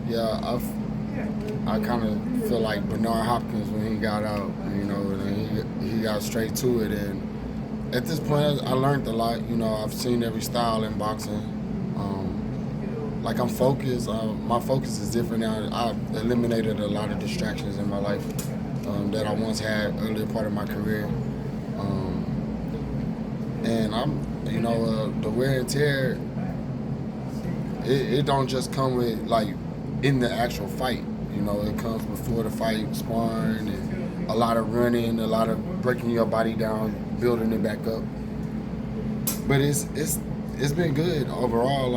Yeah, I kind of feel like Bernard Hopkins when he got out, and he got straight to it. And at this point, I learned a lot. I've seen every style in boxing. Like I'm focused. My focus is different now. I've eliminated a lot of distractions in my life that I once had earlier part of my career. And the wear and tear. It don't just come with like in the actual fight. It comes before the fight, sparring, and a lot of running, a lot of breaking your body down, building it back up. But it's been good overall.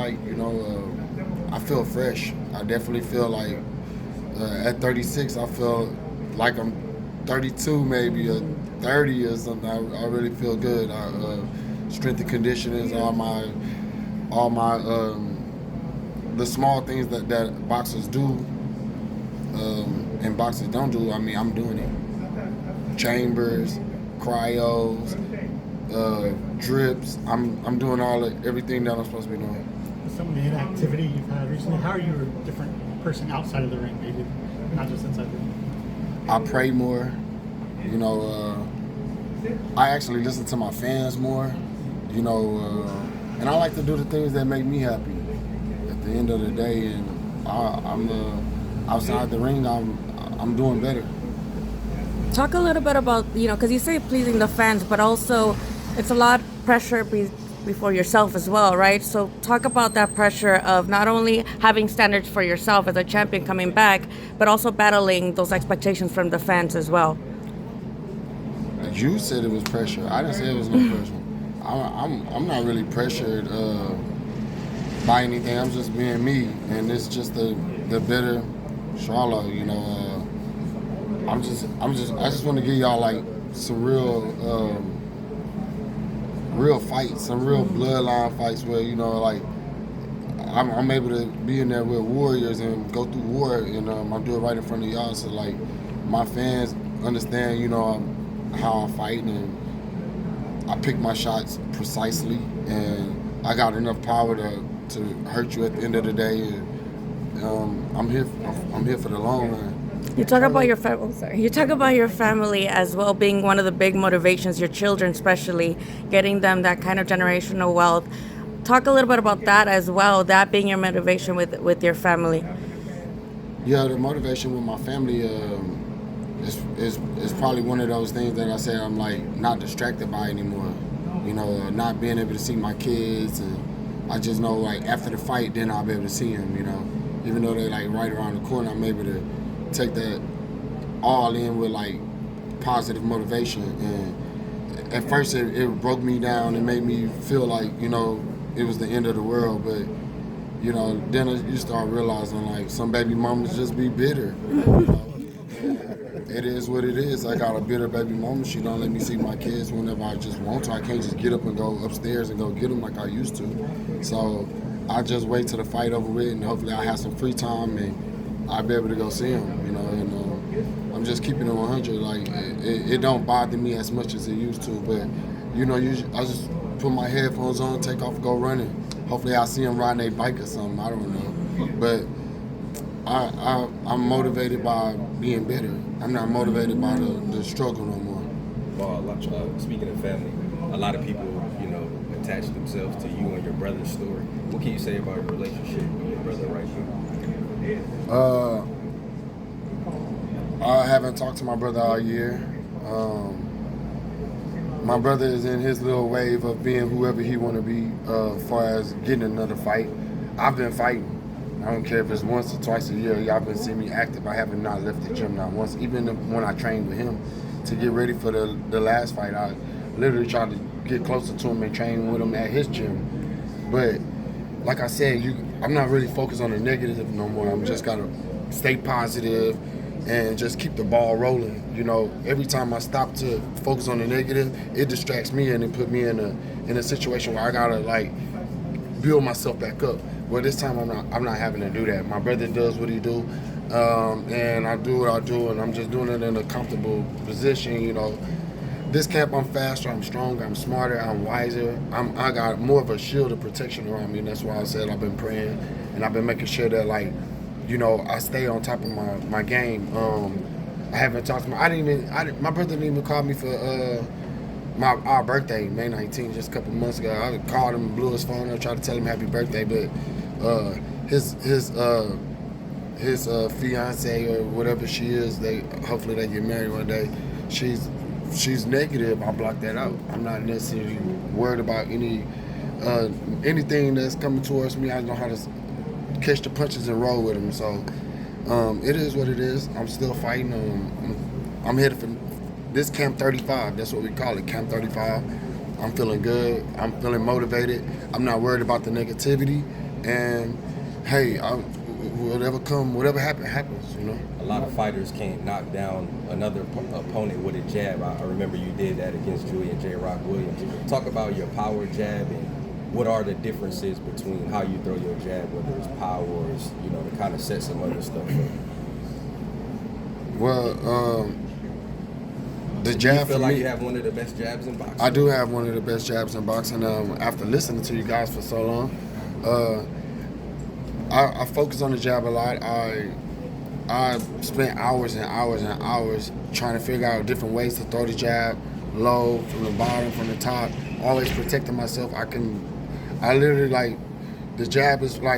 I feel fresh. I definitely feel like at 36, I feel like I'm 32 maybe or 30 or something. I really feel good. Strength and conditioning is all my the small things that boxers do and boxers don't do. I mean, I'm doing it. Chambers, cryos, drips. I'm doing everything that I'm supposed to be doing. Some of the inactivity you've had recently, how are you a different person outside of the ring, maybe, not just inside the ring? I pray more. I actually listen to my fans more. And I like to do the things that make me happy. At the end of the day, and I'm outside the ring. I'm doing better. Talk a little bit about, because you say pleasing the fans, but also it's a lot of pressure before yourself as well, right? So talk about that pressure of not only having standards for yourself as a champion coming back, but also battling those expectations from the fans as well. You said it was pressure. I didn't say it was no pressure. I'm not really pressured by anything. I'm just being me, and it's just the better Charlo. I just want to give y'all like some real fights, some real bloodline fights where I'm able to be in there with warriors and go through war, and I do it right in front of y'all. So like my fans understand, how I fight, and I pick my shots precisely, and I got enough power to hurt you at the end of the day. And I'm here for the long run. You talk about your You talk about your family as well being one of the big motivations. Your children, especially, getting them that kind of generational wealth. Talk a little bit about that as well. That being your motivation with your family. Yeah, the motivation with my family is probably one of those things that I say I'm like not distracted by anymore. Not being able to see my kids, and I just know like after the fight, then I'll be able to see them. Even though they're like right around the corner, I'm able to take that all in with like positive motivation. And at first it broke me down and made me feel like it was the end of the world, but then you start realizing like some baby mamas just be bitter. It is what it is. I got a bitter baby mama. She don't let me see my kids whenever I just want to. I can't just get up and go upstairs and go get them like I used to. So I just wait till the fight over with, and hopefully I have some free time and I'll be able to go see them. And I'm just keeping it 100. Like it don't bother me as much as it used to. But I just put my headphones on, take off, and go running. Hopefully I see them riding their bike or something. I don't know, but I'm motivated by being better. I'm not motivated by the struggle no more. Well, speaking of family, a lot of people, attach themselves to you and your brother's story. What can you say about your relationship with your brother right now? I haven't talked to my brother all year. My brother is in his little wave of being whoever he want to be as far as getting another fight. I've been fighting. I don't care if it's once or twice a year. Y'all been seeing me active. I haven't not left the gym not once. Even when I trained with him to get ready for the last fight, I literally tried to get closer to him and train with him at his gym. But like I said, I'm not really focused on the negative no more. I'm just gotta stay positive and just keep the ball rolling. Every time I stop to focus on the negative, it distracts me and it put me in a situation where I gotta like build myself back up. Well, this time I'm not having to do that. My brother does what he do, and I do what I do, and I'm just doing it in a comfortable position. This camp I'm faster, I'm stronger, I'm smarter, I'm wiser. I got more of a shield of protection around me, and that's why I said I've been praying, and I've been making sure that like I stay on top of my game. I haven't talked to my brother didn't even call me for our birthday, May 19th, just a couple months ago. I called him, blew his phone up, tried to tell him happy birthday, but his fiance or whatever she is, hopefully they get married one day. She's negative. I blocked that out. I'm not necessarily worried about anything that's coming towards me. I know how to catch the punches and roll with them. So it is what it is. I'm still fighting. I'm headed for this Camp 35. That's what we call it, Camp 35. I'm feeling good. I'm feeling motivated. I'm not worried about the negativity. And hey, whatever happens. A lot of fighters can't knock down another opponent with a jab. I remember you did that against Julian J. Rock Williams. Talk about your power jab and what are the differences between how you throw your jab, whether it's power or it's, to kind of set some other stuff up. Well, the jab you feel for like me, you have one of the best jabs in boxing? I do have one of the best jabs in boxing. After listening to you guys for so long, I focus on the jab a lot. I spent hours and hours and hours trying to figure out different ways to throw the jab, low, from the bottom, from the top, always protecting myself. I literally, the jab is like